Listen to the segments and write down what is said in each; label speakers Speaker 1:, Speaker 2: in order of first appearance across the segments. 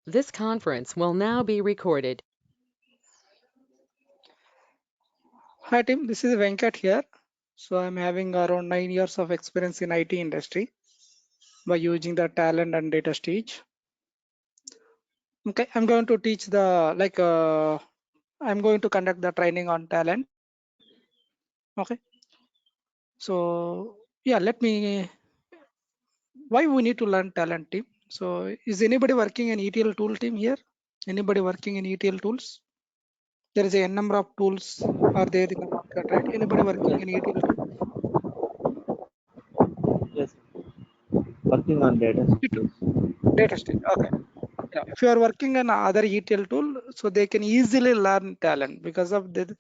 Speaker 1: This conference will now be recorded.
Speaker 2: Hi team, this is Venkat here. So I'm having around 9 years of experience in IT industry by using the talent and data stage. Okay, I'm going to teach I'm going to conduct the training on talent. Okay, so yeah, why we need to learn talent team. So is anybody working in ETL tool team here? Anybody working in ETL tools? There is a n number of tools are there in the market, right? Anybody working in ETL tool?
Speaker 3: Yes, working on data stage.
Speaker 2: Data stage. Okay. Yeah, if you are working on other ETL tool, so they can easily learn talent because of the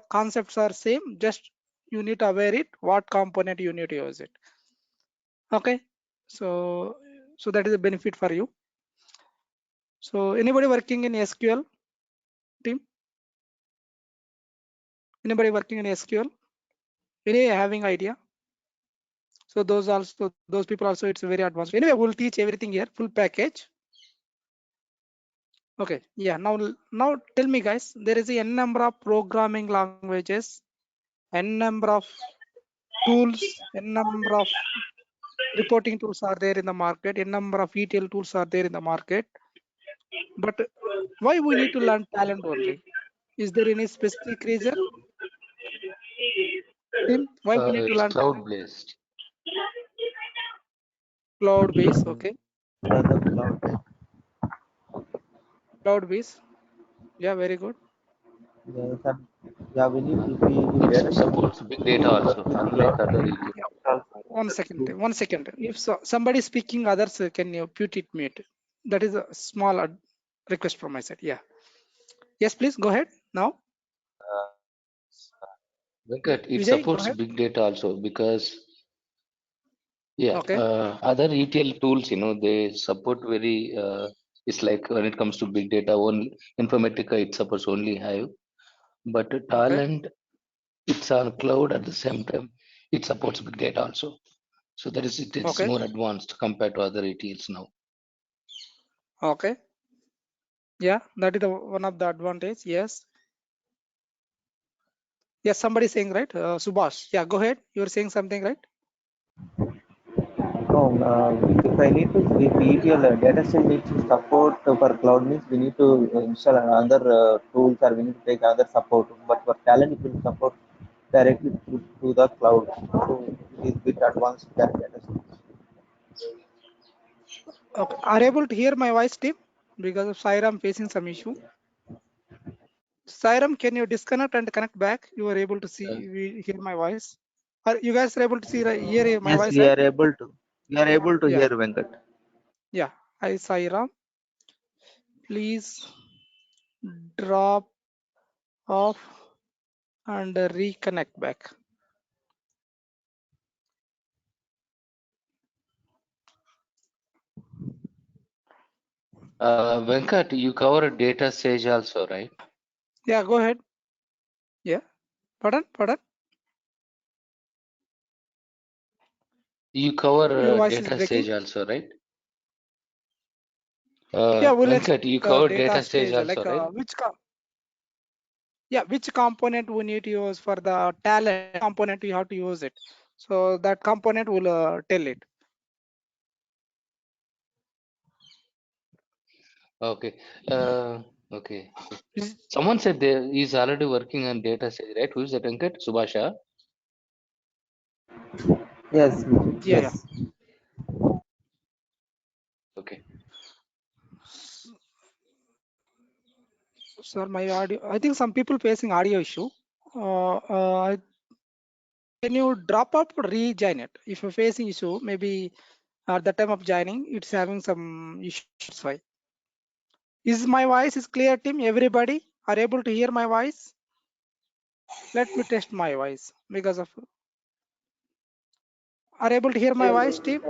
Speaker 2: concepts are same. Just you need to aware it what component you need to use it. Okay, so that is a benefit for you. So anybody working in SQL team? Anybody working in SQL? Any having idea? So those people also it's very advanced. Anyway, we'll teach everything here, full package. Okay, yeah. Now tell me guys, there is a n number of programming languages, n number of tools, n number of reporting tools are there in the market, n number of ETL tools are there in the market. But why we need to learn talent only? Is there any specific reason? Tim, why we need to
Speaker 4: It's
Speaker 2: learn
Speaker 4: cloud
Speaker 2: talent?
Speaker 4: based.
Speaker 2: Cloud base, okay.
Speaker 3: For the cloud,
Speaker 2: Cloud base, yeah, very good.
Speaker 3: yeah, we need if we
Speaker 4: It
Speaker 3: data
Speaker 4: supports big data
Speaker 3: work
Speaker 4: also,
Speaker 3: with
Speaker 4: unlike
Speaker 3: cloud,
Speaker 4: other
Speaker 3: we
Speaker 4: ETL.
Speaker 2: Yeah. One second. If somebody is speaking, others can you put it mute? That is a small request from my side. Yeah. Yes, please go ahead now.
Speaker 4: Venkat, it
Speaker 2: Vijay, go
Speaker 4: supports
Speaker 2: ahead.
Speaker 4: big data also because
Speaker 2: Okay.
Speaker 4: other ETL tools, they support very. It's like when it comes to big data, only Informatica it supports only Hive, but
Speaker 2: Okay.
Speaker 4: Talent it's on cloud at the same time. It supports big data also. So that is it's
Speaker 2: Okay.
Speaker 4: more advanced compared to other ETLs now.
Speaker 2: Okay. Yeah, that is the one of the advantage. Yes. Yes, somebody saying right. Subhash. Yeah, go ahead. You were saying something, right?
Speaker 3: no, if I need to, if ETL data stage needs to support for cloud means we need to install other tools or we need to take other support. But for talent, it will support directly to the cloud. So it is bit advanced than data stage.
Speaker 2: Okay. Are you able to hear my voice, Tim? Because of Sairam facing some issue. Sairam, can you disconnect and connect back? You are able to
Speaker 4: Uh,
Speaker 2: hear my voice. Are you guys are able to hear my
Speaker 3: Yes,
Speaker 2: voice,
Speaker 3: we
Speaker 2: right?
Speaker 3: are able to. We are able to
Speaker 2: Yeah.
Speaker 3: hear Venkat.
Speaker 2: Yeah. Hi, Sairam. Please drop off and reconnect back.
Speaker 4: Venkat, you cover data stage also, right?
Speaker 2: Yeah, go ahead. Yeah. Pardon.
Speaker 4: You cover
Speaker 2: Your voice is
Speaker 4: data
Speaker 2: breaking.
Speaker 4: stage also, right?
Speaker 2: Yeah, we'll
Speaker 4: Venkat,
Speaker 2: explain
Speaker 4: you
Speaker 2: the
Speaker 4: cover
Speaker 2: data
Speaker 4: data stage
Speaker 2: stage,
Speaker 4: also,
Speaker 2: like
Speaker 4: right?
Speaker 2: which component we need to use for the talent component, you have to use it. So that component will tell it.
Speaker 4: Okay. Uh, okay.
Speaker 2: Is-
Speaker 4: Someone said he's already working on data stage, right? Who is that, Venkat? Subhasha?
Speaker 3: Yes,
Speaker 2: Yeah.
Speaker 3: yes.
Speaker 4: Okay.
Speaker 2: Sir, my audio. I think some people facing audio issue. Can you drop up or rejoin it? If you're facing issue, maybe at the time of joining, it's having some issues. Why? Is my voice is clear, team? Everybody are able to hear my voice? Let me test my voice because of are able to hear my voice, team?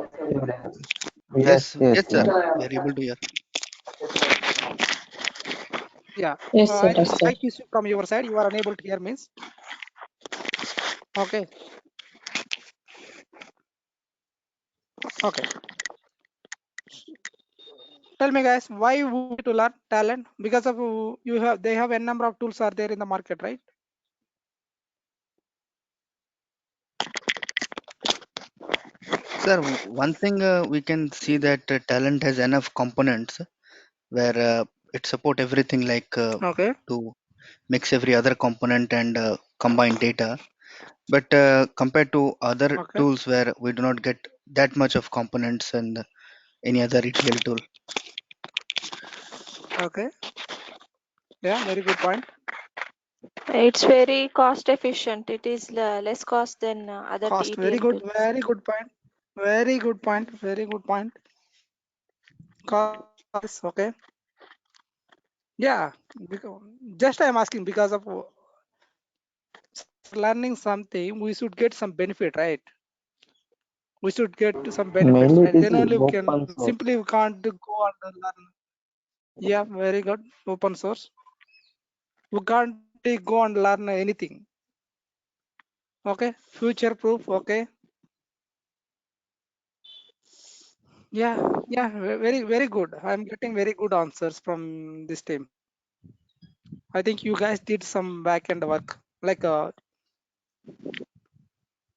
Speaker 3: Yes,
Speaker 5: Yes,
Speaker 3: yes,
Speaker 5: yes, sir.
Speaker 3: yes.
Speaker 5: We are able to hear.
Speaker 2: Yeah.
Speaker 6: Yes, sir.
Speaker 2: I think
Speaker 6: Yes, sir.
Speaker 2: mic issue from your side. You are unable to hear means. Okay. Okay. Tell me guys, why we need to learn talent? Because of they have n number of tools are there in the market, right?
Speaker 5: Sir, one thing we can see that talent has enough components where it support everything like
Speaker 2: Okay.
Speaker 5: to mix every other component and combine data. But compared to other
Speaker 2: Okay.
Speaker 5: tools where we do not get that much of components and any other ETL tool.
Speaker 2: Okay. Yeah, very good point.
Speaker 6: It's very cost efficient. It is less cost than other
Speaker 2: Cost, very
Speaker 6: ETL
Speaker 2: good,
Speaker 6: tools.
Speaker 2: very good point. Very good point. Very good point. Cost, okay. Yeah, because, just I'm asking because of learning something, we should get some benefit, right? We should get some benefits,
Speaker 3: Mainly
Speaker 2: right?
Speaker 3: it is
Speaker 2: Then only we can
Speaker 3: open source.
Speaker 2: simply we can't go and learn. Yeah, very good. Open source. We can't go and learn anything. Okay, future proof. Okay. Yeah, yeah, very good. I'm getting very good answers from this team. I think you guys did some back end work, like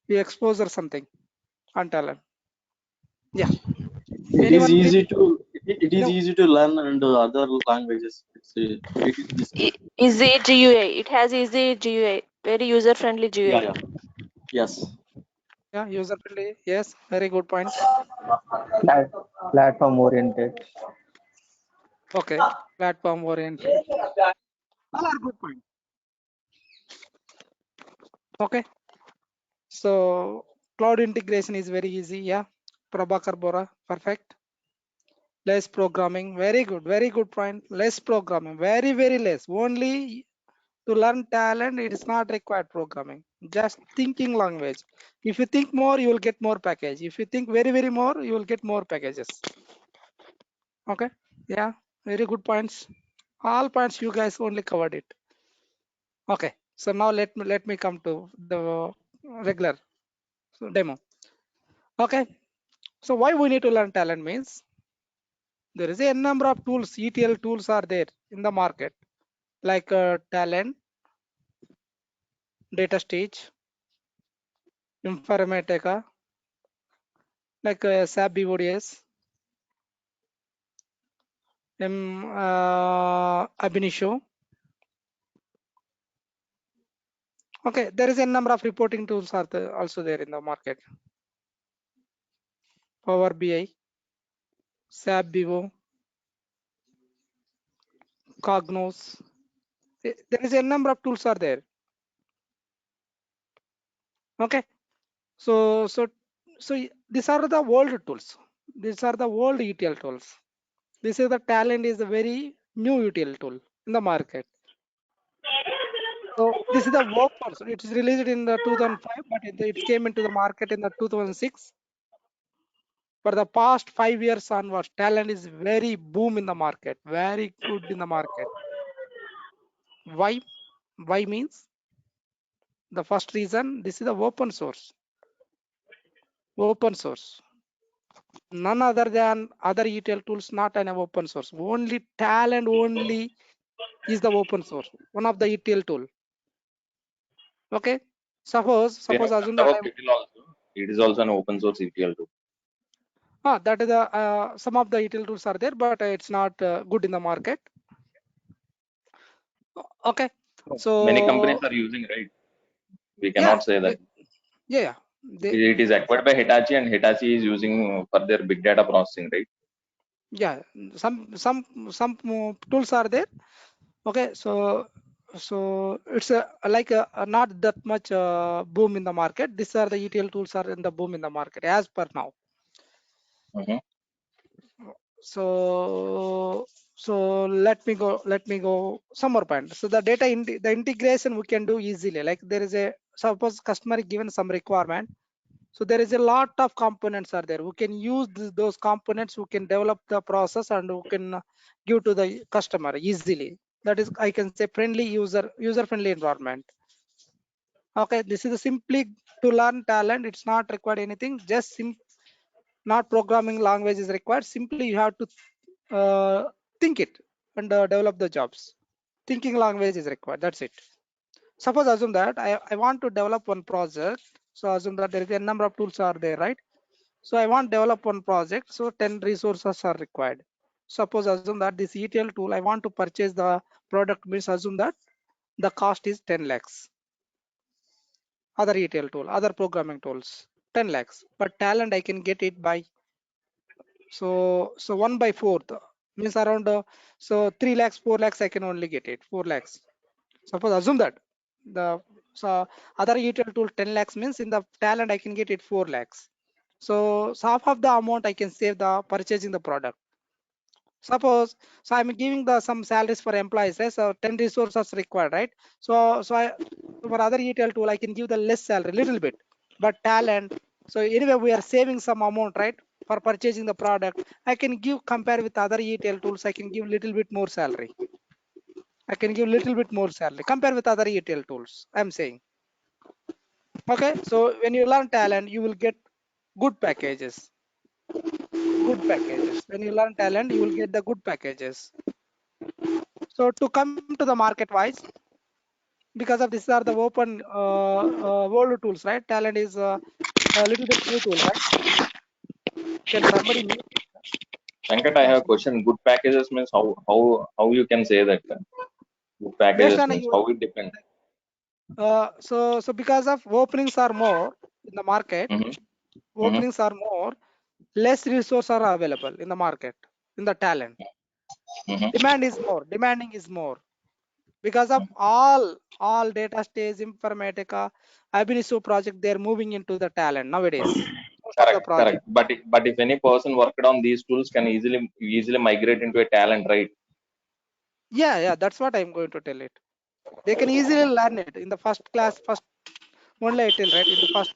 Speaker 2: you expose or something on talent. Yeah.
Speaker 7: It is
Speaker 2: Anyone
Speaker 7: easy
Speaker 2: did?
Speaker 7: to it is
Speaker 2: No.
Speaker 7: easy to learn and other languages. It's pretty easy.
Speaker 6: Easy GUI. It has easy GUI. Very user friendly GUI.
Speaker 7: Yeah, yeah. Yes.
Speaker 2: Yeah, user friendly. Yes, very good point.
Speaker 3: Platform oriented.
Speaker 2: Okay, platform oriented. All are good point. Okay, so cloud integration is very easy. Yeah, Prabhakar Bora, perfect. Less programming, very good point. Less programming, very less. Only to learn talent, it is not required programming. Just thinking language. If you think more, you will get more package. If you think very more, you will get more packages. Okay, yeah, very good points. All points you guys only covered it. Okay, so now let me come to the regular demo. Okay, so why we need to learn talent means there is a number of tools, ETL tools are there in the market, like talent, data stage, Informatica, like SAP BODS, Ab initio. Okay, there is a number of reporting tools are also there in the market. Power BI, SAP BIVO, Cognos. There is a number of tools are there. Okay, so these are the old tools. These are the old ETL tools. This is the talent is a very new ETL tool in the market. So this is the open. So it is released in the 2005, but it came into the market in the 2006. For the past 5 years onwards, talent is very boom in the market, very good in the market. Why? Why means the first reason, this is the open source. Open source. None other than other ETL tools, not an open source. Only talent only is the open source. One of the ETL tool. Okay. Suppose assume that I'm
Speaker 8: It is also an open source ETL tool.
Speaker 2: that is the some of the ETL tools are there, but it's not good in the market. Okay. So
Speaker 8: Many companies are using, right? We cannot say that.
Speaker 2: Yeah.
Speaker 8: It is acquired by Hitachi, and Hitachi is using for their big data processing, right?
Speaker 2: Yeah, some tools are there. Okay, so it's like not that much boom in the market. These are the ETL tools are in the boom in the market as per now. So let me go some more point. So the data the integration we can do easily. Like there is a suppose customer is given some requirement. So there is a lot of components are there. We can use those components. We can develop the process and we can give to the customer easily. That is, I can say, friendly user friendly environment. Okay, this is simply to learn talent. It's not required anything. Just not programming language is required. Simply you have to think it and develop the jobs. Thinking language is required. That's it. Suppose assume that I want to develop one project. So assume that there is a number of tools are there, right? So I want to develop one project. So 10 resources are required. Suppose assume that this ETL tool, I want to purchase the product, means assume that the cost is 10 lakhs. Other ETL tool, other programming tools, 10 lakhs. But talent, I can get it by, so 1 by 4th means around, so 3 lakhs, 4 lakhs, I can only get it, 4 lakhs. Suppose assume that the, so other ETL tool 10 lakhs means in the talent I can get it 4 lakhs. So half of the amount I can save the purchasing the product. Suppose, so I'm giving the some salaries for employees, right? So 10 resources required, right? So I, for other ETL tool I can give the less salary, little bit, but talent. So anyway we are saving some amount, right? For purchasing the product, I can give, compare with other ETL tools, I can give little bit more salary. I can give little bit more salary compare with other ETL tools, I'm saying. Okay, so when you learn talent, you will get good packages. Good packages. When you learn talent, you will get the good packages. So to come to the market wise, because of these are the open world tools, right? Talent is a little bit new tool, right? Can somebody mute it?
Speaker 8: Venkat, I have a question. Good packages means how you can say that good
Speaker 2: Based
Speaker 8: packages
Speaker 2: on
Speaker 8: means
Speaker 2: you,
Speaker 8: how it depends.
Speaker 2: so because of openings are more in the market,
Speaker 8: Mm-hmm.
Speaker 2: openings are more, less resources are available in the market, in the talent.
Speaker 8: Mm-hmm.
Speaker 2: Demand is more, demanding is more. Because of all data stage informatica ab initio project, they're moving into the talent nowadays, most of the
Speaker 8: Correct,
Speaker 2: project.
Speaker 8: correct. But if any person worked on these tools can easily migrate into a talent, right?
Speaker 2: Yeah, that's what I'm going to tell it. They can easily learn it in the first class, first only I tell, right? In the first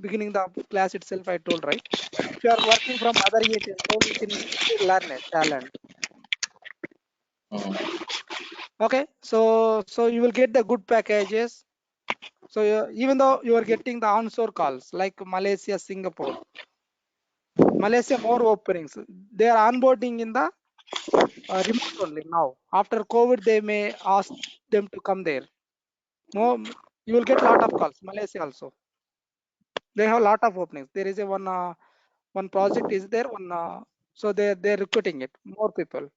Speaker 2: beginning the class itself I told, right? If you are working from other ETL tool, you can easily learn it, talent.
Speaker 8: Mm-hmm.
Speaker 2: Okay, so you will get the good packages. So even though you are getting the onshore calls like Malaysia, Singapore, Malaysia more openings, they are onboarding in the remote only now. After COVID, they may ask them to come there. More, you will get lot of calls. Malaysia also, they have a lot of openings. There is a one project is there, one, so they're recruiting it more people.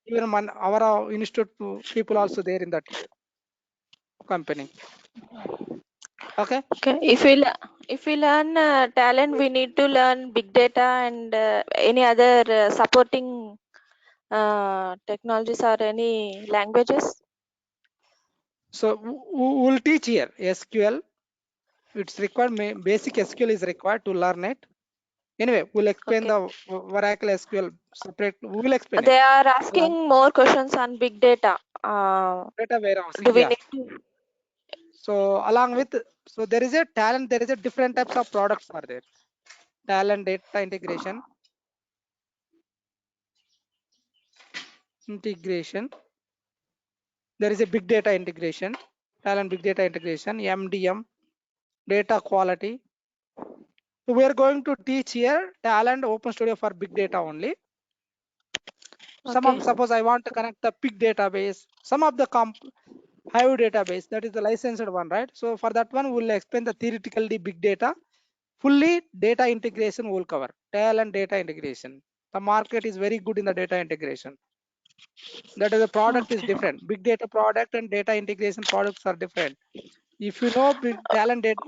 Speaker 2: Even our institute people also there in that company. Okay.
Speaker 6: Okay, if we learn talent, we need to learn big data and any other supporting technologies or any languages.
Speaker 2: So we'll teach here SQL. It's required. Basic SQL is required to learn it. Anyway, we'll explain
Speaker 6: Okay.
Speaker 2: the Oracle SQL separate. We will explain it.
Speaker 6: They are asking more questions on big data.
Speaker 2: Data warehousing.
Speaker 6: Do we
Speaker 2: Yeah.
Speaker 6: need to?
Speaker 2: So along with, so there is a talent. There is a different types of products are there. Talent data integration. There is a big data integration. Talent big data integration. MDM. Data quality. So we are going to teach here Talent Open Studio for big data only. Some
Speaker 6: Okay.
Speaker 2: of, suppose I want to connect the big database, some of the Hive database, that is the licensed one, right? So for that one, we'll explain the theoretically big data. Fully data integration will cover. Talent data integration. The market is very good in the data integration. That is the product is
Speaker 6: Okay.
Speaker 2: different. Big data product and data integration products are different. If you know big talent data,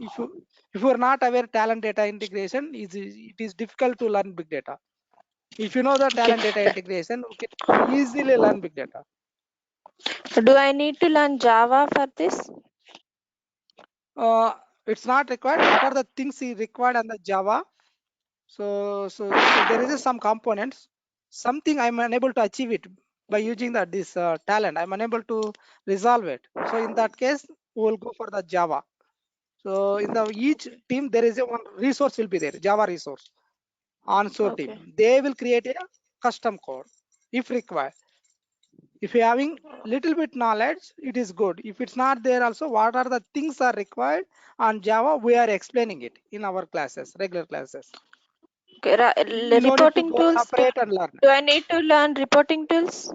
Speaker 2: if you are not aware talent data integration, it is difficult to learn big data. If you know the
Speaker 6: Okay.
Speaker 2: talent data integration, you can easily learn big data.
Speaker 6: Do I need to learn Java for this?
Speaker 2: It's not required. What are the things required on the Java? So there is some components. Something I'm unable to achieve it by using this talent. I'm unable to resolve it. So in that case, we will go for the Java. So in the each team, there is a one resource will be there, Java resource. Onshore
Speaker 6: Okay.
Speaker 2: team, they will create a custom code if required. If you're having little bit knowledge, it is good. If it's not there also, what are the things are required on Java, we are explaining it in our classes, regular classes.
Speaker 6: Okay,
Speaker 2: You no need to
Speaker 6: reporting
Speaker 2: go
Speaker 6: tools.
Speaker 2: separate and learn.
Speaker 6: Do I need to learn reporting tools?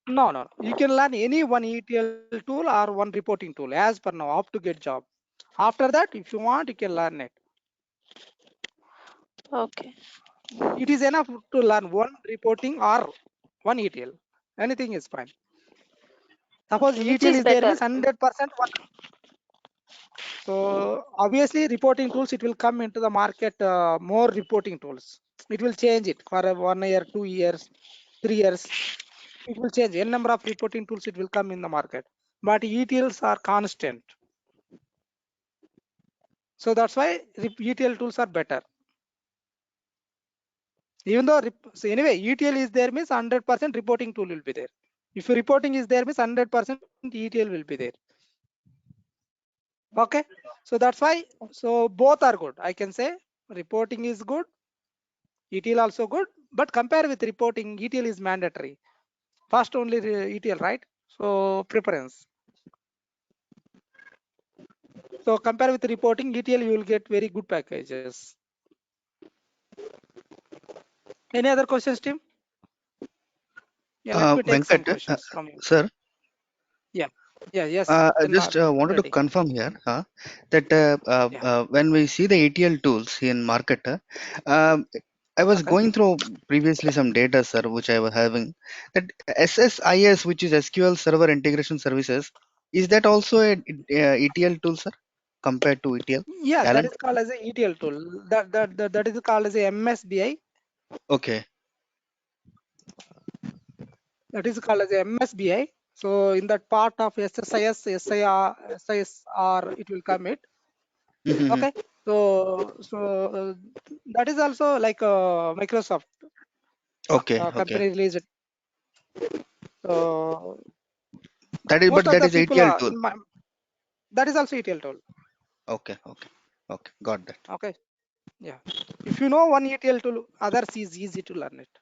Speaker 2: No. You can learn any one ETL tool or one reporting tool as per now up to get job. After that, if you want, you can learn it.
Speaker 6: Okay.
Speaker 2: It is enough to learn one reporting or one ETL. Anything is fine. Suppose
Speaker 6: Okay, which
Speaker 2: ETL
Speaker 6: is
Speaker 2: is there
Speaker 6: better?
Speaker 2: means 100% work. So obviously reporting tools, it will come into the market, more reporting tools. It will change it for 1 year, 2 years, 3 years. It will change. N number of reporting tools it will come in the market. But ETLs are constant. So that's why ETL tools are better. Even though, so anyway, ETL is there means 100% reporting tool will be there. If reporting is there means 100% ETL will be there. Okay, so that's why, so both are good. I can say reporting is good, ETL also good, but compare with reporting, ETL is mandatory. First only ETL, right? So preference. So compare with reporting, ETL you will get very good packages. Any other questions, Tim? Yeah, let me take some
Speaker 5: Venkat,
Speaker 2: questions from you.
Speaker 5: sir,
Speaker 2: Yeah, yes.
Speaker 5: I just wanted to
Speaker 2: Reddy.
Speaker 5: confirm here that
Speaker 2: Yeah.
Speaker 5: when we see the ETL tools in market, um, I was
Speaker 2: Okay.
Speaker 5: going through previously some data, sir, which I was having that SSIS, which is SQL Server Integration Services, is that also a ETL tool, sir, compared to ETL?
Speaker 2: Yeah, that
Speaker 5: Talent?
Speaker 2: is called as a ETL tool. That is called as a MSBI.
Speaker 5: Okay.
Speaker 2: That is called as a MSBI. So in that part of SSIS, SISR, it will come it.
Speaker 5: Mhm.
Speaker 2: Okay. So that is also like Microsoft
Speaker 5: Okay. Okay.
Speaker 2: company released. So
Speaker 5: That is,
Speaker 2: most
Speaker 5: but
Speaker 2: of
Speaker 5: that
Speaker 2: the
Speaker 5: is
Speaker 2: people
Speaker 5: ETL
Speaker 2: are
Speaker 5: tool.
Speaker 2: that is also ETL tool.
Speaker 5: Okay. Okay. Okay. Got that.
Speaker 2: Okay. Yeah. If you know one ETL tool, others is easy to learn it.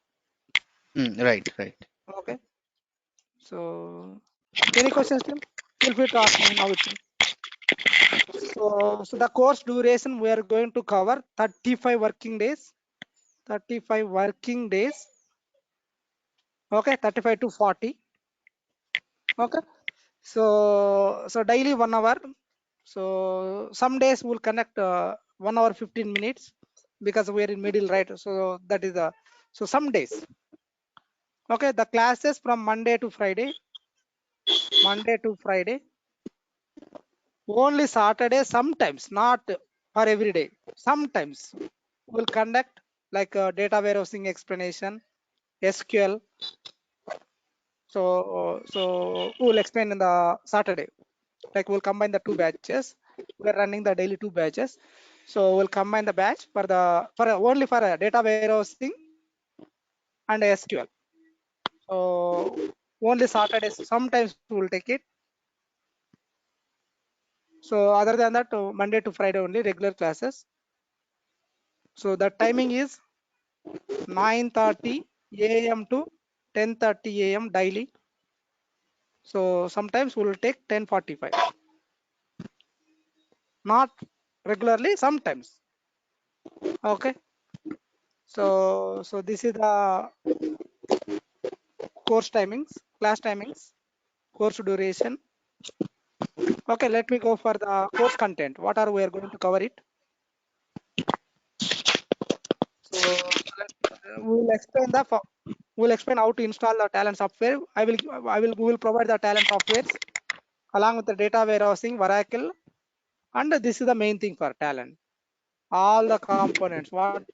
Speaker 5: Right. Right.
Speaker 2: Okay. So any questions, Tim? Feel free to ask me now itself. So the course duration we are going to cover 35 working days. 35 working days. Okay, 35 to 40. Okay. So daily 1 hour. So some days we'll connect 1 hour 15 minutes because we are in middle, right? So that is the, so some days. Okay, the classes from Monday to Friday. Monday to Friday. Only Saturday sometimes, not for every day. Sometimes we'll conduct like data warehousing explanation, SQL. So we'll explain in the Saturday. Like we'll combine the two batches. We're running the daily two batches. So we'll combine the batch for only for data warehousing and SQL. So only Saturdays sometimes we'll take it. So other than that, Monday to Friday only regular classes. So the timing is 9:30 a.m. to 10:30 a.m. daily. So sometimes we'll take 10:45. Not regularly, sometimes. Okay. So this is the course timings, class timings, course duration. Okay, let me go for the course content. What are we are going to cover it? So we'll explain how to install the Talent software. We will provide the Talent softwares along with the data warehousing, Oracle, and this is the main thing for Talent. All the components. What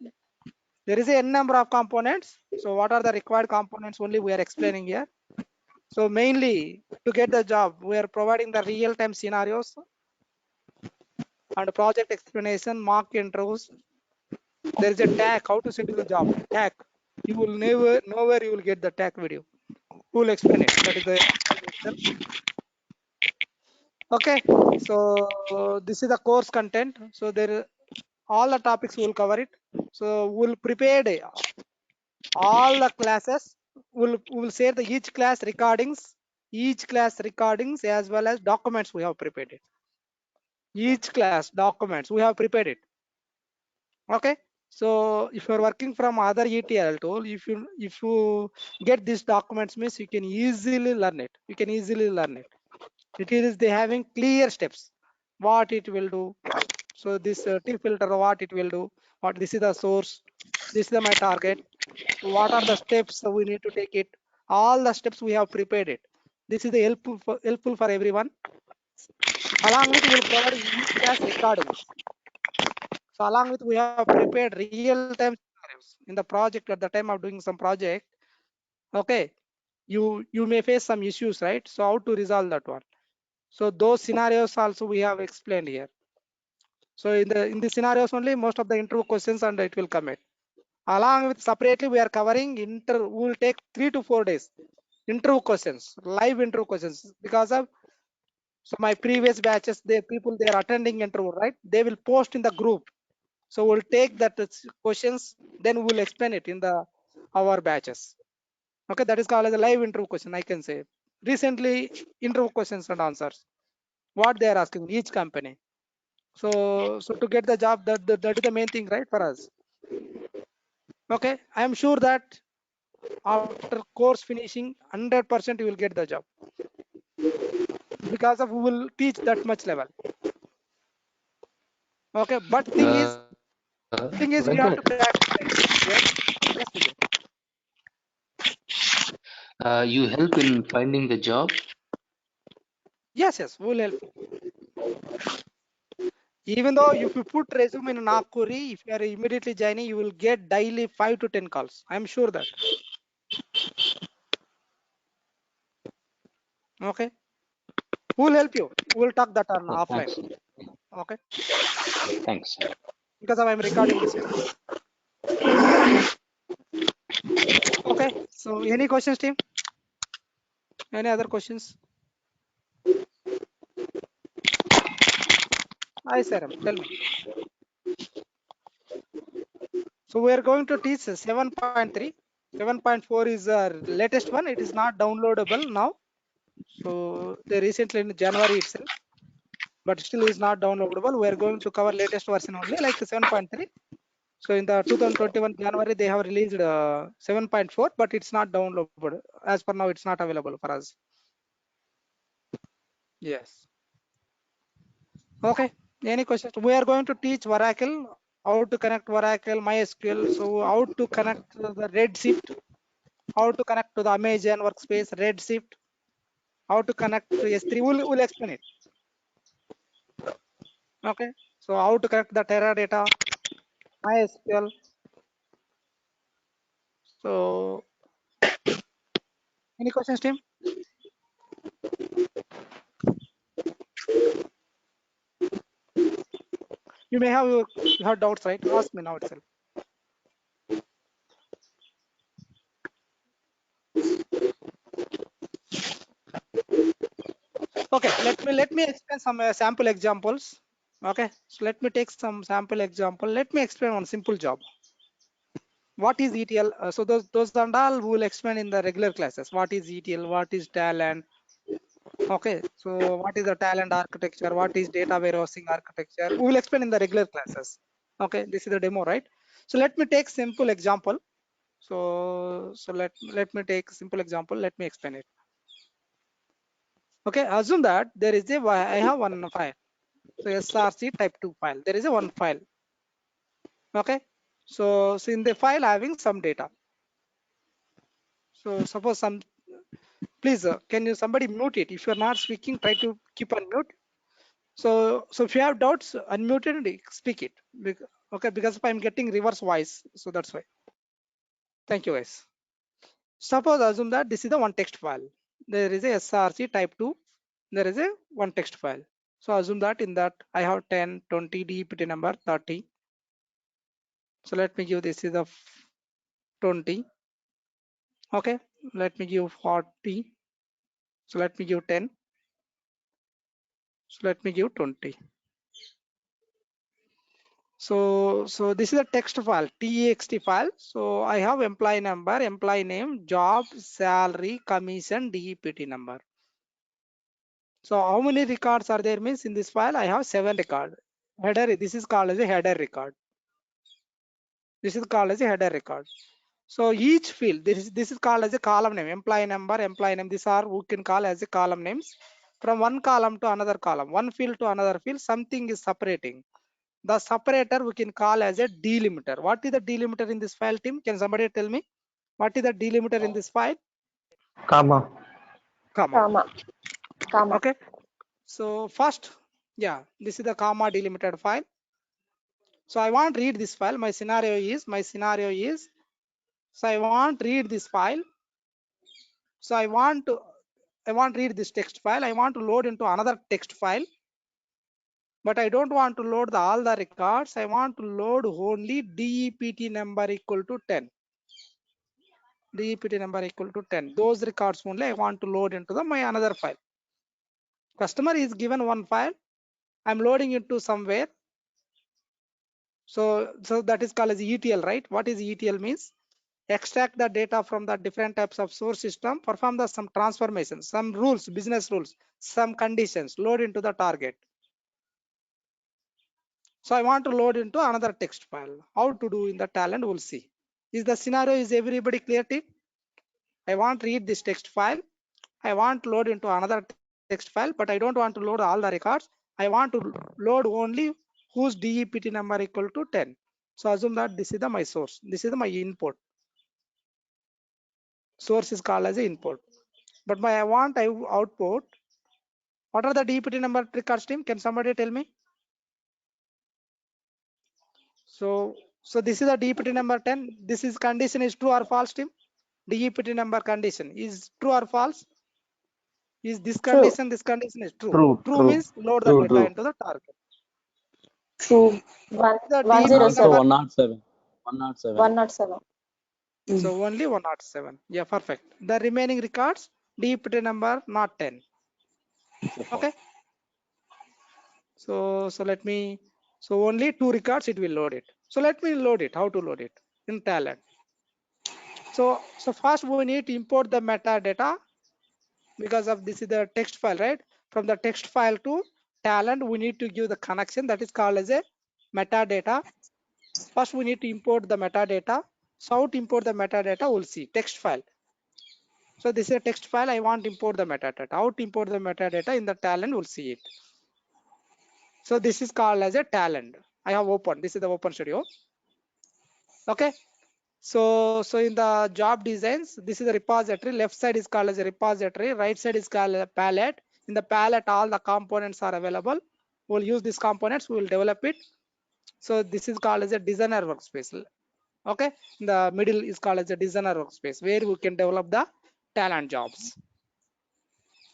Speaker 2: there is a n number of components. So what are the required components? Only we are explaining here. So mainly to get the job, we are providing the real-time scenarios and project explanation, mock interviews. There is a tag, how to schedule the job. Tag. You will never know where you will get the tag video. Who will explain it? That is the explanation. Okay. So this is the course content. So there all the topics will cover it. So we'll prepare all the classes. We'll share the each class recordings as well as documents we have prepared it. Each class documents we have prepared it. Okay. So if you're working from other ETL tool, if you get these documents means you can easily learn it. You can easily learn it. It is they having clear steps, what it will do. So this T filter, what it will do, what this is the source, this is my target. So what are the steps we need to take it? All the steps we have prepared it. This is the helpful for everyone. Along with we will provide each class recordings. So along with we have prepared real-time scenarios in the project at the time of doing some project. Okay, you may face some issues, right? So how to resolve that one? So those scenarios also we have explained here. So in the scenarios only most of the interview questions and it will come in. Along with separately we are covering we will take 3 to 4 days interview questions, live interview questions, because of so my previous batches, the people they are attending interview, right? They will post in the group. So we'll take that questions, then we'll explain it in the our batches. Okay, that is called as a live interview question, I can say. Recently, interview questions and answers, what they are asking each company. So to get the job, that is the main thing, right, for us. Okay, I am sure that after course finishing, 100% you will get the job because of we will teach that much level. Okay, but thing is you have to
Speaker 4: Venkat,
Speaker 2: practice. Yes, yes, Vijay.
Speaker 4: you help in finding the job.
Speaker 2: Yes, we will help. Even though if you put resume in Nagpuri, if you are immediately joining, you will get daily 5 to 10 calls. I am sure that. Okay, who will help you? We will talk that on offline.
Speaker 4: Thanks.
Speaker 2: Okay,
Speaker 4: Thanks.
Speaker 2: because I am recording this one. Okay, so any questions, team? Any other questions? Hi, Saram, tell me. So we are going to teach 7.3. 7.4 is the latest one. It is not downloadable now. So they recently in January itself, but still is not downloadable. We are going to cover latest version only, like 7.3. So in the 2021 January, they have released 7.4, but it's not downloadable. As for now, it's not available for us. Yes. Okay. Any questions? We are going to teach Oracle, how to connect Oracle, MySQL. So how to connect to the Redshift, how to connect to the Amazon Workspace, Redshift, how to connect to S3. We'll explain it. Okay. So how to connect the Teradata, MySQL. So any questions, team? You may have you have doubts, right? Ask me now itself. Okay, let me explain some sample examples. Okay, so let me take some sample example. Let me explain one simple job. What is ETL? So those and all we will explain in the regular classes. What is ETL? What is talent? Okay, so what is the talent architecture? What is data warehousing architecture? We will explain in the regular classes. Okay, this is the demo, right? So let me take simple example. So let me take simple example. Let me explain it. Okay, assume that there is a I have one file. So src type 2 file, there is a one file. Okay, so in the file having some data. So suppose some, please can you somebody mute it? If you're not speaking, try to keep on mute. So if you have doubts, unmute it and speak it. Okay, because I'm getting reverse voice, so that's why. Thank you, guys. Suppose assume that this is the one text file. There is a src type 2, there is a one text file. So assume that in that I have 10, 20, DEPT number 30. So let me give this is the 20. Okay, let me give 40. So let me give 10. So let me give 20. So this is a text file, text file. So I have employee number, employee name, job, salary, commission, DEPT number. So how many records are there means in this file? I have 7 records. Header, this is called as a header record. This is called as a header record. So each field, this is called as a column name, employee number, employee name. These are we can call as a column names. From one column to another column, one field to another field, something is separating. The separator we can call as a delimiter. What is the delimiter in this file, team? Can somebody tell me? What is the delimiter in this file?
Speaker 3: Comma.
Speaker 2: Comma.
Speaker 6: Comma.
Speaker 2: Okay. So first, yeah, this is the comma delimited file. So I want to read this file. My scenario is, so I want to read this file. So I want to read this text file. I want to load into another text file, but I don't want to load all the records. I want to load only DEPT number equal to 10. DEPT number equal to 10. Those records only I want to load into my another file. Customer is given one file. I'm loading it to somewhere. So that is called as ETL, right? What is ETL means? Extract the data from the different types of source system, perform some transformations, some rules, business rules, some conditions, load into the target. So I want to load into another text file. How to do in the talent, we'll see. Is the scenario, is everybody clear, team? I want to read this text file. I want to load into another text file, but I don't want to load all the records. I want to load only whose DEPT number equal to 10. So assume that this is my source. This is my input. Source is called as input. But I want output. What are the DEPT number records, team? Can somebody tell me? So this is the DEPT number 10. This is condition is true or false, team? DEPT number condition is true or false? Is this condition? This condition is true. True means load the data into the target.
Speaker 6: True.
Speaker 2: The DEPT
Speaker 6: 107.
Speaker 2: number.
Speaker 7: 107. 107.
Speaker 6: 107.
Speaker 2: So only 107. Yeah, perfect. The remaining records, DEPT number not 10. Okay. So let me. So only 2 records it will load it. So let me load it. How to load it in talent? So first we need to import the metadata, because of this is the text file, right? From the text file to talent, we need to give the connection that is called as a metadata. First we need to import the metadata. So how to import the metadata, we'll see. Text file. So this is a text file. I want to import the metadata. How to import the metadata in the talent, we'll see it. So this is called as a talent. I have opened. This is the Open Studio. Okay. So in the job designs, this is the repository. Left side is called as a repository. Right side is called a palette. In the palette, all the components are available. We'll use these components. We will develop it. So this is called as a designer workspace. Okay. In the middle is called as a designer workspace, where we can develop the talent jobs.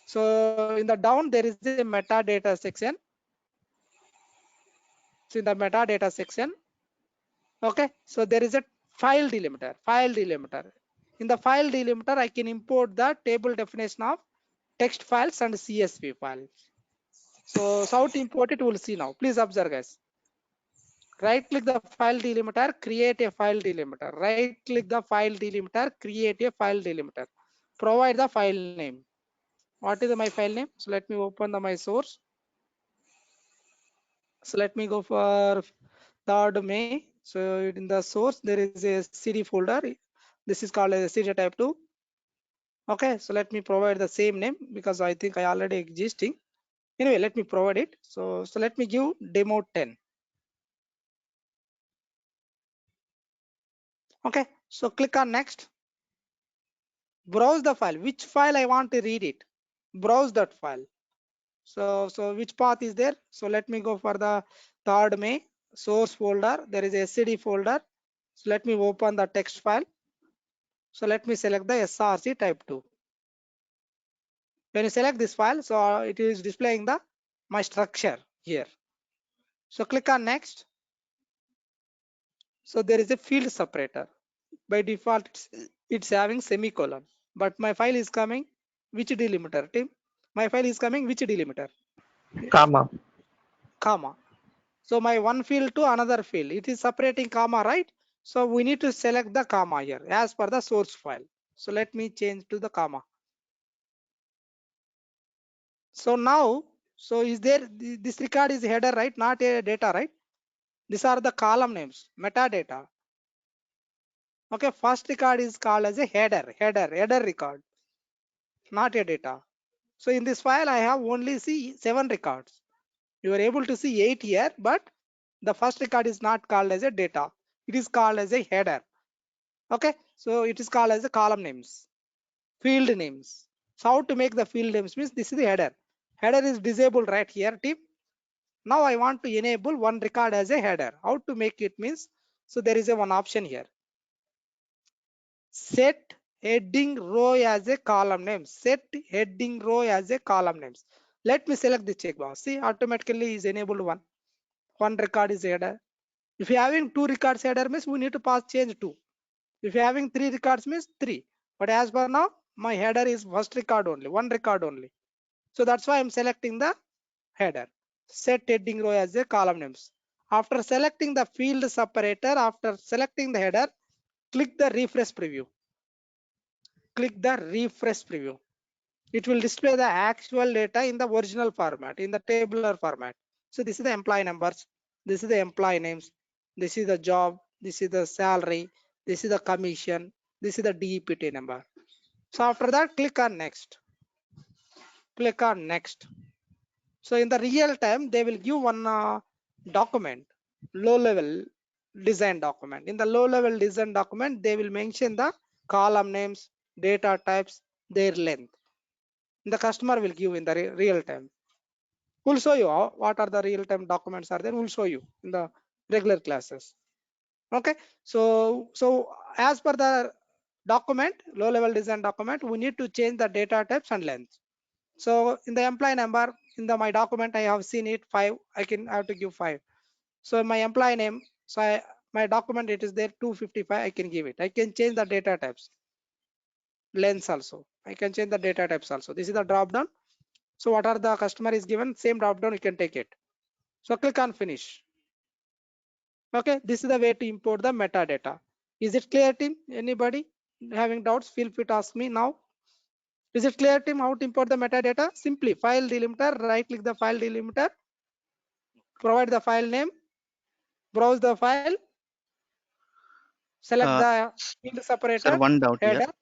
Speaker 2: So in the down, there is a metadata section. So in the metadata section, okay, so there is a file delimiter. In the file delimiter, I can import the table definition of text files and CSV files. So how to import it, we'll see now. Please observe, guys. Right click the file delimiter, create a file delimiter. Right click the file delimiter, create a file delimiter. Provide the file name. What is my file name? So let me open my source. So let me go for 3rd May. So in the source, there is a CD folder. This is called a CD type 2. Okay, so let me provide the same name because I think I already existing. Anyway, let me provide it. So let me give demo 10. Okay, so click on next. Browse the file. Which file I want to read it? Browse that file. So which path is there? So let me go for the 3rd May source folder. There is a CD folder. So let me open the text file. So let me select the SRC type 2. When you select this file, so it is displaying my structure here. So click on next. So there is a field separator. By default, it's having semicolon. But my file is coming which delimiter, team? My file is coming which delimiter?
Speaker 3: Comma.
Speaker 2: Comma. So my one field to another field, it is separating comma, right? So we need to select the comma here as per the source file. So let me change to the comma. So now, so is there, this record is header, right? Not a data, right? These are the column names, metadata. Okay, first record is called as a header record, not a data. So in this file, I have only see 7 records. You are able to see 8 here, but the first record is not called as a data. It is called as a header. Okay, so it is called as a column names, field names. So how to make the field names means this is the header. Header is disabled right here, tip. Now I want to enable one record as a header. How to make it means, so there is a one option here. Set heading row as a column name. Set heading row as a column names. Let me select the checkbox. See, automatically is enabled one record is header. If you are having 2 records header means we need to pass change 2. If you are having 3 records means 3. But as per now, my header is first record only, 1 record only. So that's why I'm selecting the header. Set heading row as a column names. After selecting the field separator, after selecting the header, click the refresh preview. Click the refresh preview. It will display the actual data in the original format, in the tabular format. So this is the employee numbers, this is the employee names, this is the job, this is the salary, this is the commission, this is the DEPT number. So after that, click on next. Click on next. So in the real time, they will give one document, low level design document. In the low level design document, they will mention the column names, data types, their length. The customer will give in the real time. We'll show you what are the real time documents are there. We'll show you in the regular classes. Okay, so as per the document, low level design document, we need to change the data types and length. So in the employee number, in the my document, I have seen it 5. I have to give 5. So my employee name, so my document it is there 255. I can give it. I can change the data types, lengths also. I can change the data types also. This is the drop down. So what are the customer is given, same drop down you can take it. So click on finish. Okay, this is the way to import the metadata. Is it clear, team? Anybody having doubts, feel free to ask me now. Is it clear, team, how to import the metadata? Simply file delimiter, right click the file delimiter, provide the file name, browse the file, select the field
Speaker 5: Sir,
Speaker 2: separator,
Speaker 5: one doubt here.
Speaker 2: header.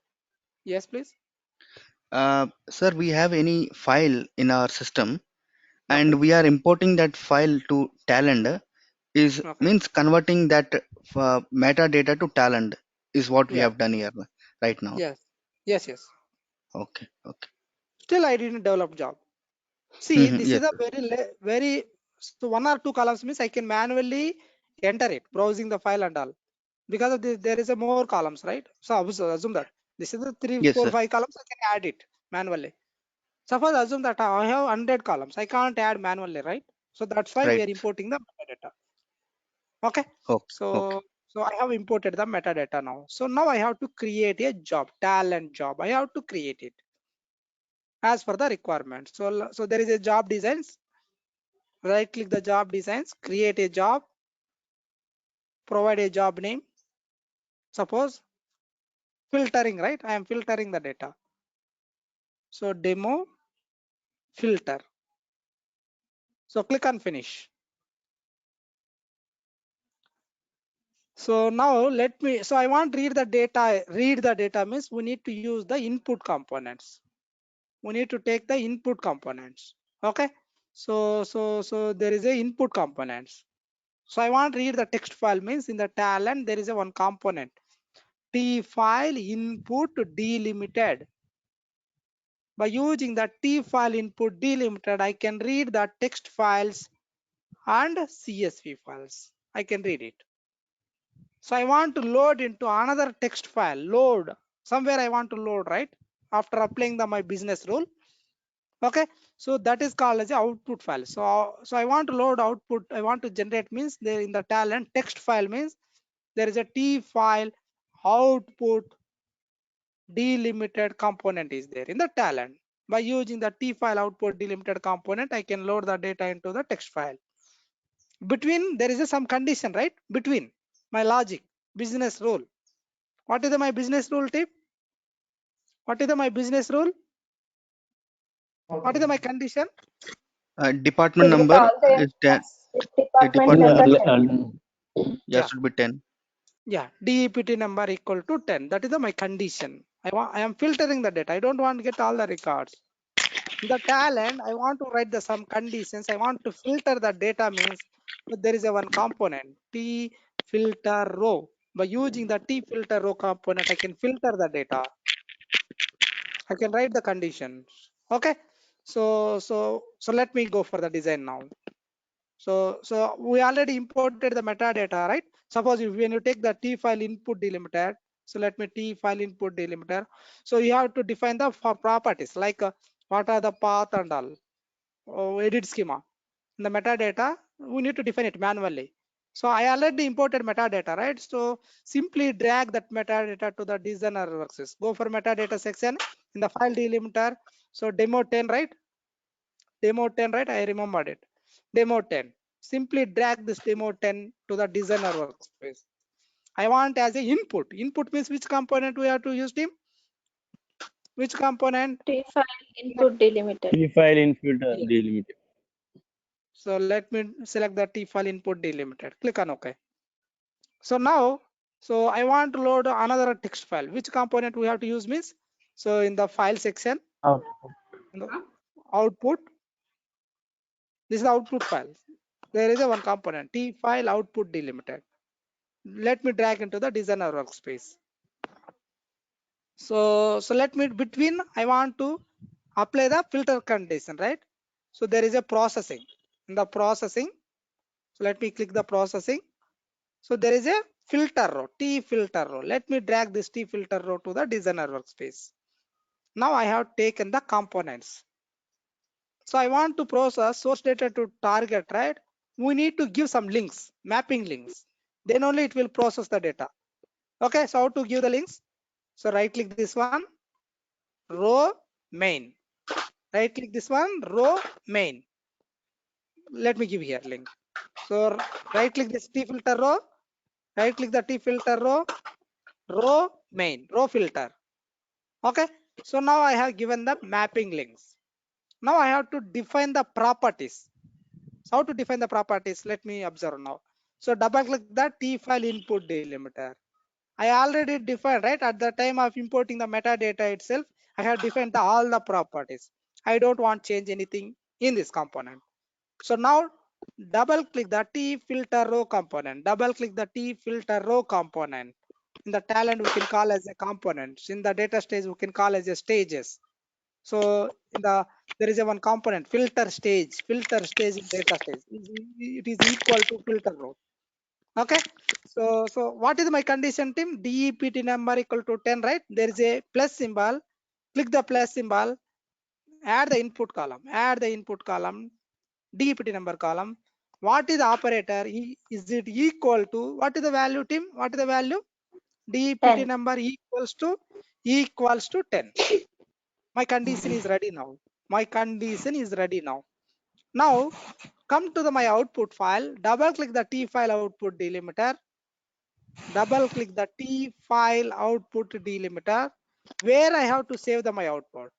Speaker 2: Yes, please.
Speaker 5: Sir, we have any file in our system
Speaker 2: Okay.
Speaker 5: and we are importing that file to Talend. Is
Speaker 2: Okay.
Speaker 5: means converting that metadata to Talend is what we
Speaker 2: Yeah.
Speaker 5: have done here right now.
Speaker 2: Yes. Yes. Yes.
Speaker 5: Okay. Okay.
Speaker 2: Still, I didn't develop job. See, this
Speaker 5: Yes.
Speaker 2: is a very so 1 or 2 columns means I can manually enter it, browsing the file and all. Because of this, there is a more columns, right? So assume that this is the 3,
Speaker 5: Yes,
Speaker 2: 4,
Speaker 5: sir.
Speaker 2: 5 columns. I can add it manually. Suppose assume that I have 100 columns. I can't add manually, right? So that's why we
Speaker 5: Right.
Speaker 2: are importing the metadata. Okay.
Speaker 5: Okay.
Speaker 2: So I have imported the metadata now. So now I have to create a job, talent job. I have to create it as per the requirement. So there is a job designs. Right click the job designs, create a job, provide a job name. Suppose filtering, right? I am filtering the data. So demo filter. So click on finish. So now so I want to read the data. Read the data means we need to use the input components. We need to take the input components. Okay. So there is a input components. So I want to read the text file means in the talent there is a one component. T file input delimited. By using the T file input delimited, I can read the text files and CSV files. I can read it. So I want to load into another text file. Load somewhere I want to load, right? After applying my business rule. Okay. So that is called as a output file. So I want to load output. I want to generate means there in the talent text file means there is a T file output delimited component is there in the talent. By using the T file output delimited component, I can load the data into the text file. Between there is some condition, right? Between my logic, business rule. What is my business rule, tip? What is my business rule? What is my condition?
Speaker 5: Department number is 10. The department
Speaker 7: Yeah,
Speaker 5: number
Speaker 7: yeah,
Speaker 5: should be 10.
Speaker 2: Yeah, DEPT number equal to 10. That is my condition. I am filtering the data. I don't want to get all the records. In the talent, I want to write the some conditions. I want to filter the data means there is a one component T filter row. By using the T filter row component, I can filter the data. I can write the conditions. Okay. So let me go for the design now. So we already imported the metadata, right? Suppose if when you take the T file input delimiter, so let me T file input delimiter. So you have to define the properties like what are the path and all, edit schema. In the metadata, we need to define it manually. So I already imported metadata, right? So simply drag that metadata to the designer workspace. Go for metadata section in the file delimiter. So demo 10, right? Demo 10, right? I remembered it. Demo 10. Simply drag this demo 10 to the designer workspace. I want as a input. Input means which component we have to use, team? Which component?
Speaker 6: T file input delimiter.
Speaker 7: T file input
Speaker 2: Yeah.
Speaker 7: delimited.
Speaker 2: So let me select the T file input delimited. Click on OK. So now, so I want to load another text file. Which component we have to use means? So in the file section,
Speaker 3: Output.
Speaker 2: in the output, this is the output file. There is a one component T file output delimited. Let me drag into the designer workspace. So let me between I want to apply the filter condition, right? So there is a processing. In the processing, so let me click the processing. So there is a filter row, T filter row. Let me drag this T filter row to the designer workspace. Now I have taken the components. So I want to process source data to target, right? We need to give some links, mapping links. Then only it will process the data. Okay, so how to give the links? So right click this one, row main. Right click this one, row main. Let me give here link. So right click this T filter row, right click the T filter row main, row filter. Okay, so now I have given the mapping links. Now I have to define the properties. So how to define the properties? Let me observe now. So double click the T file input delimiter. I already defined, right? At the time of importing the metadata itself, I have defined all the properties. I don't want to change anything in this component. So now double click the T filter row component. Double click the T filter row component. In the talent, we can call as a components. In the data stage, we can call as a stages. So in the there is a one component filter stage in data stage. It is equal to filter row. Okay. So what is my condition, team? DEPT number equal to 10, right? There is a plus symbol. Click the plus symbol. Add the input column. Add the input column. DEPT number column. What is the operator? Is it equal to what is the value, team? What is the value? DEPT
Speaker 6: 10.
Speaker 2: number equals to 10. My condition is ready now. My condition is ready now. Now come to my output file. Double click the T file output delimiter. Double click the T file output delimiter. Where I have to save my output.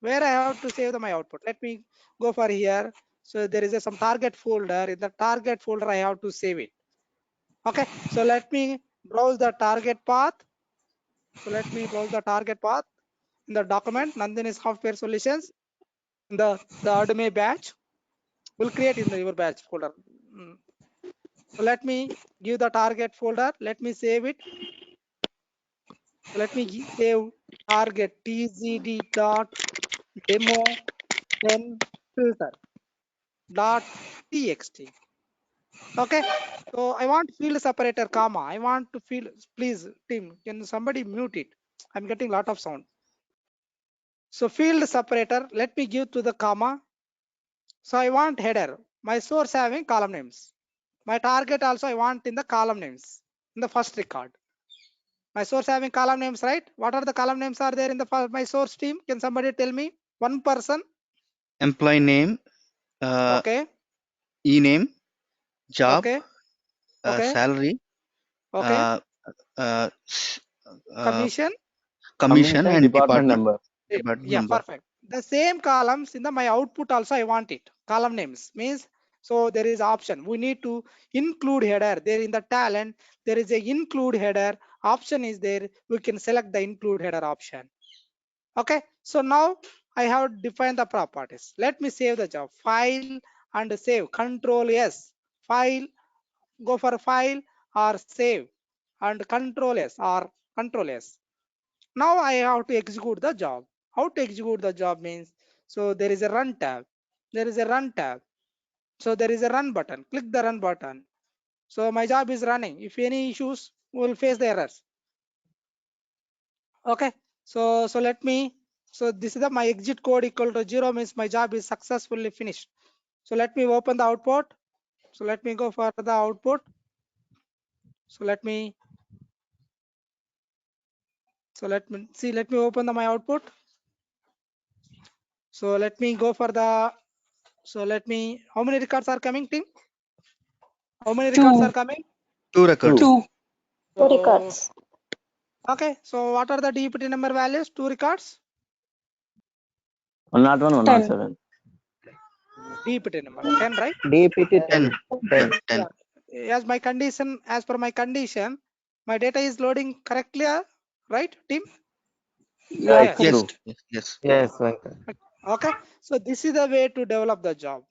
Speaker 2: Where I have to save my output. Let me go for here. So there is some target folder. In the target folder, I have to save it. Okay. So let me browse the target path. So let me browse the target path in the document Nandini Software Solutions. In the admin batch will create in your batch folder. So let me give the target folder. Let me save it. So let me save target tzd dot demo 10 filter dot txt. Okay. So I want field separator comma. I want to field. Please, team, can somebody mute it? I'm getting a lot of sound. So field separator. Let me give to the comma. So I want header. My source having column names. My target also I want in the column names in the first record. My source having column names, right? What are the column names are there in the my source team? Can somebody tell me? One person.
Speaker 5: Employee name,
Speaker 2: Okay.
Speaker 5: e-name, job,
Speaker 2: Okay. Okay.
Speaker 5: salary,
Speaker 2: Okay.
Speaker 5: uh, s-
Speaker 2: Commission.
Speaker 5: commission, and
Speaker 3: Department
Speaker 5: department.
Speaker 3: number.
Speaker 5: Department
Speaker 2: Yeah,
Speaker 5: number.
Speaker 2: perfect. The same columns in the my output also I want it. Column names means So there is option. We need to include header. There in the talent, there is a include header option is there. We can select the include header option. Okay. So now I have defined the properties. Let me save the job. File and save. Control S. File. Go for file or save and control S or control S. Now I have to execute the job. How to execute the job means, so there is a run tab. There is a run tab. So there is a run button. Click the run button. So my job is running. If any issues, we'll face the errors. Okay. So let me. So this is the my exit code equal to 0 means my job is successfully finished. So let me open the output. So let me go for the output. So let me see. Let me open my output. So let me go for the. So let me. How many records are coming, team? How many records are coming?
Speaker 5: 2 records.
Speaker 7: Two.
Speaker 6: Two
Speaker 2: So,
Speaker 6: records.
Speaker 2: okay. So what are the DPT number values? 2 records.
Speaker 7: 101, 107.
Speaker 2: DPT number 10, right?
Speaker 3: DPT
Speaker 5: 10.
Speaker 3: 10.
Speaker 5: 10.
Speaker 2: Yeah. As per my condition, my data is loading correctly, right, team?
Speaker 7: Yeah,
Speaker 2: Yes.
Speaker 7: it's
Speaker 5: Yes.
Speaker 7: true.
Speaker 5: Yes.
Speaker 3: Yes, Venkat.
Speaker 2: Okay. So this is the way to develop the job.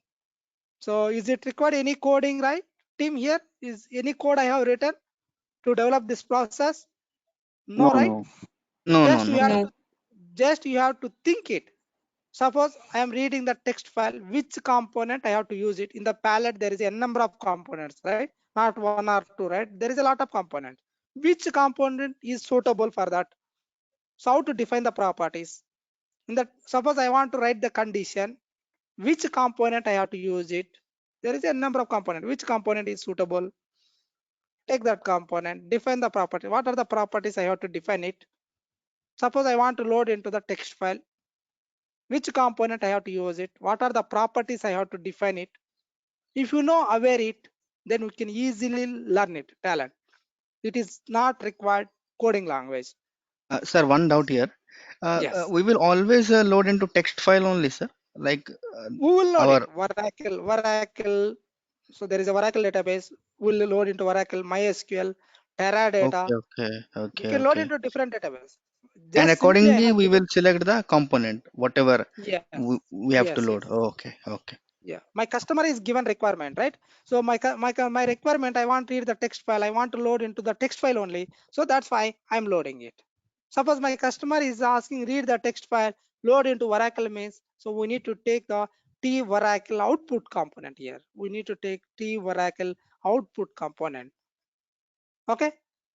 Speaker 2: So is it required any coding, right, team? Here is any code I have written to develop this process? No,
Speaker 7: No,
Speaker 2: right?
Speaker 7: no.
Speaker 5: No,
Speaker 2: Just you have
Speaker 5: no.
Speaker 2: to just you have to think it. Suppose I am reading the text file, which component I have to use it. In the palette, there is a number of components, right? Not 1 or 2, right? There is a lot of components. Which component is suitable for that? So how to define the properties? In that, suppose I want to write the condition, which component I have to use it? There is a number of components. Which component is suitable? Take that component, define the property. What are the properties I have to define it? Suppose I want to load into the text file. Which component I have to use it? What are the properties I have to define it? If you know aware it, then we can easily learn it. Talent. It is not required coding language.
Speaker 5: Sir, one doubt here.
Speaker 2: Yes.
Speaker 5: We will always load into text file only, sir. Like
Speaker 2: We will load
Speaker 5: our
Speaker 2: it. Oracle. So there is a Oracle database. We'll load into Oracle, MySQL, Teradata. We can load
Speaker 5: okay.
Speaker 2: into different database.
Speaker 5: And
Speaker 2: Just simply I
Speaker 5: accordingly,
Speaker 2: have
Speaker 5: we
Speaker 2: given.
Speaker 5: will select the component, whatever
Speaker 2: Yes.
Speaker 5: we have to
Speaker 2: Yes.
Speaker 5: load. Okay.
Speaker 2: Yeah, my customer is given requirement, right? So my requirement, I want to read the text file, I want to load into the text file only, so that's why I'm loading it. Suppose my customer is asking read the text file, load into Oracle means, so we need to take the T Oracle output component here. We need to take T Oracle output component. Okay.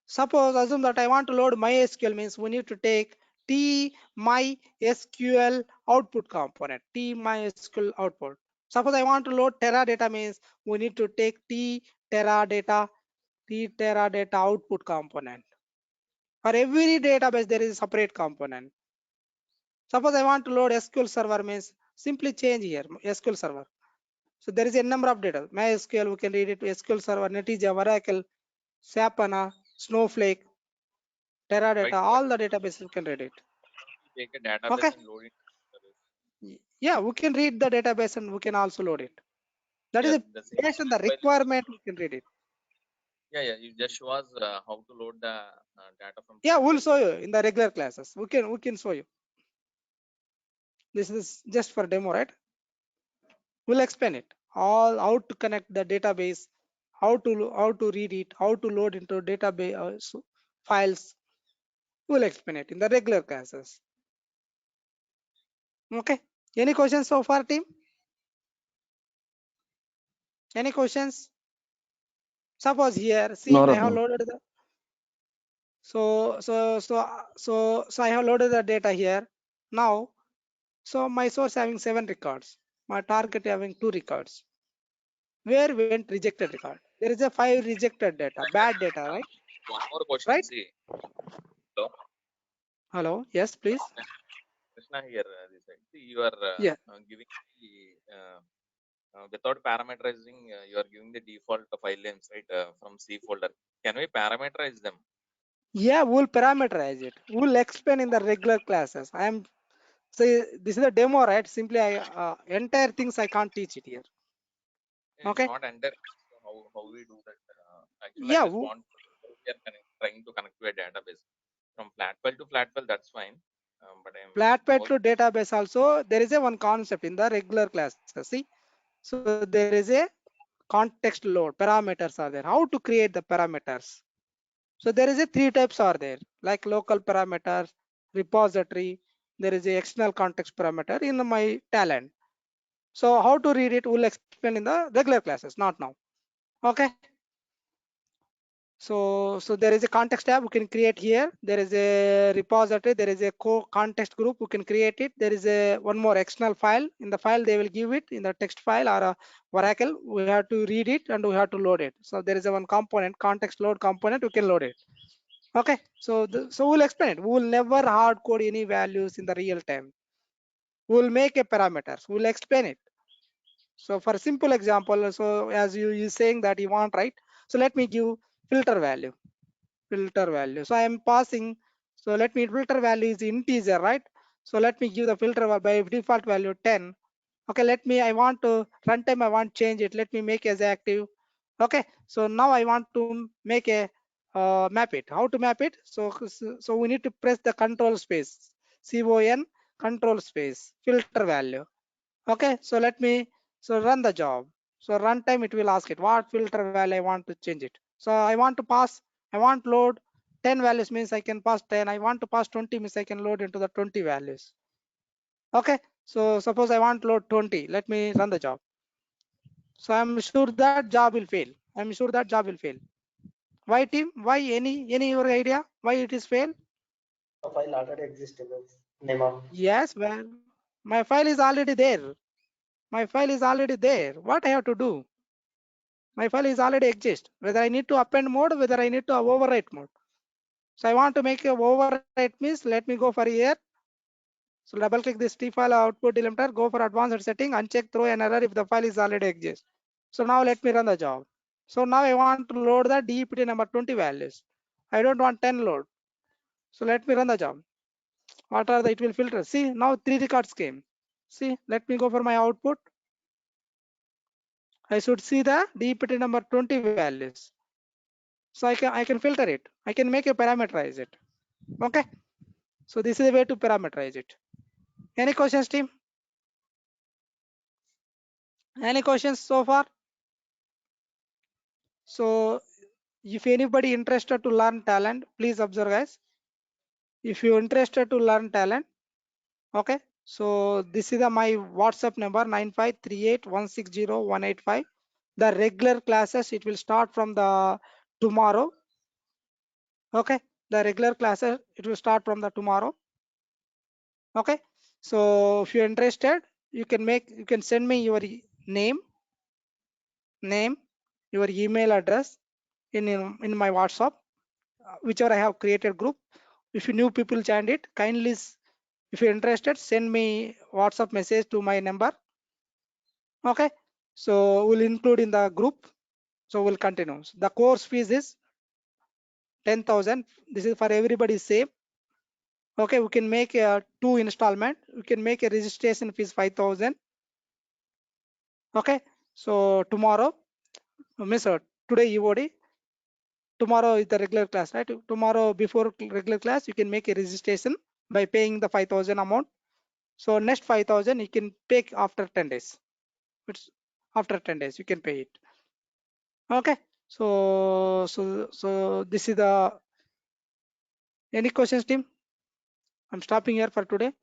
Speaker 2: Suppose assume that I want to load MySQL means we need to take T MySQL output component, T MySQL output. Suppose I want to load Teradata means we need to take T Teradata output component. For every database there is a separate component. Suppose I want to load SQL Server means simply change here SQL Server. So there is a number of data. MySQL we can read it to SQL Server, Netezza, Oracle, SAP HANA, Snowflake, Teradata, all the databases you can read it.
Speaker 8: Take a database
Speaker 2: Okay.
Speaker 8: and load it.
Speaker 2: Yeah, we can read the database and we can also load it. That is
Speaker 8: The same
Speaker 2: based on the
Speaker 8: file you
Speaker 2: requirement we can read it.
Speaker 8: you just show us how to load the data from
Speaker 2: Yeah, we'll
Speaker 8: database.
Speaker 2: show you in the regular classes. We can show you. This is just for demo, right? We'll explain it. All how to connect the database, how to read it, how to load into database files. We'll explain it in the regular classes. Okay. Any questions so far, team? Any questions? Suppose here, see,
Speaker 7: No,
Speaker 2: I have
Speaker 7: Ratna.
Speaker 2: loaded the so I have loaded the data here. Now, so my source having 7 records, my target having 2 records. Where went rejected record? There is a 5 rejected data, bad data, right?
Speaker 8: One more question.
Speaker 2: Right?
Speaker 8: See, hello,
Speaker 2: Hello, yes, please.
Speaker 8: Krishna here. This side. See, you are
Speaker 2: Yeah,
Speaker 8: giving the without parameterizing, you are giving the default file names, right, from C folder. Can we parameterize them?
Speaker 2: yeah, we'll parameterize it. We'll explain in the regular classes. I am say this is a demo, right? Simply I entire things I can't teach it here.
Speaker 8: It's
Speaker 2: Okay.
Speaker 8: not entirely how we do that. Actually,
Speaker 2: Yeah.
Speaker 8: I just want we are trying to connect to a database from flat file to flat file. That's fine. But I'm
Speaker 2: Flatpad
Speaker 8: more
Speaker 2: to database also, there is a one concept in the regular class. See, so there is a context load, parameters are there. How to create the parameters? So there is a three types are there, like local parameters, repository, there is a external context parameter in my talent. So how to read it, we'll explain in the regular classes, not now. Okay. So there is a context tab we can create here. There is a repository. There is a context group we can create it. There is a one more external file. In the file they will give it in the text file or a Oracle. We have to read it and we have to load it. So there is a one component, context load component. We can load it. Okay. So we'll explain it. We will never hard code any values in the real time. We'll make a parameters. We'll explain it. So for simple example, so as you saying that you want, right? So let me give filter value. So I am passing, so let me filter value is integer, right? So let me give the filter by default value 10. Okay, let me, I want to runtime, I want change it, let me make as active. Okay, so now I want to make a map it. How to map it? So we need to press the control space, con control space filter value. Okay, so let me, so run the job. So runtime it will ask it what filter value I want to change it. So I want to pass, I want load 10 values means I can pass 10. I want to pass 20 means I can load into the 20 values. Okay, so suppose I want load 20. Let me run the job. So I'm sure that job will fail. I'm sure that job will fail. Why team? Why any your idea? Why it is fail?
Speaker 3: A file already exists in the name of.
Speaker 2: Yes, well, my file is already there. My file is already there. What I have to do? My file is already exist. Whether I need to append mode, whether I need to overwrite mode. So I want to make a overwrite means let me go for here. So double click this T file output delimiter, go for advanced setting, uncheck throw an error if the file is already exist. So now let me run the job. So now I want to load the DEPT number 20 values. I don't want 10 load. So let me run the job. What are the, it will filter. See now 3 records came. See, let me go for my output. I should see the DEPT number 20 values. So I can filter it. I can make a parameterize it. Okay. So this is a way to parameterize it. Any questions, team? Any questions so far? So if anybody interested to learn talent, please observe guys. If you're interested to learn talent, okay. So this is my WhatsApp number 9538160185. The regular classes it will start from the tomorrow. Okay. The regular classes it will start from the tomorrow. Okay. So if you're interested, you can send me your name, your email address in my WhatsApp, whichever I have created group. If you new people joined it, kindly, if you're interested, send me WhatsApp message to my number. Okay, so we'll include in the group. So we'll continue. So the course fees is 10,000. This is for everybody same. Okay, we can make a 2 installment. We can make a registration fees 5,000. Okay, so tomorrow, miss today EOD. Tomorrow is the regular class, right? Tomorrow before regular class, you can make a registration by paying the 5,000 amount. So next 5,000 you can pay after 10 days. It's after 10 days you can pay it. Okay. So this is the, any questions team? I'm stopping here for today.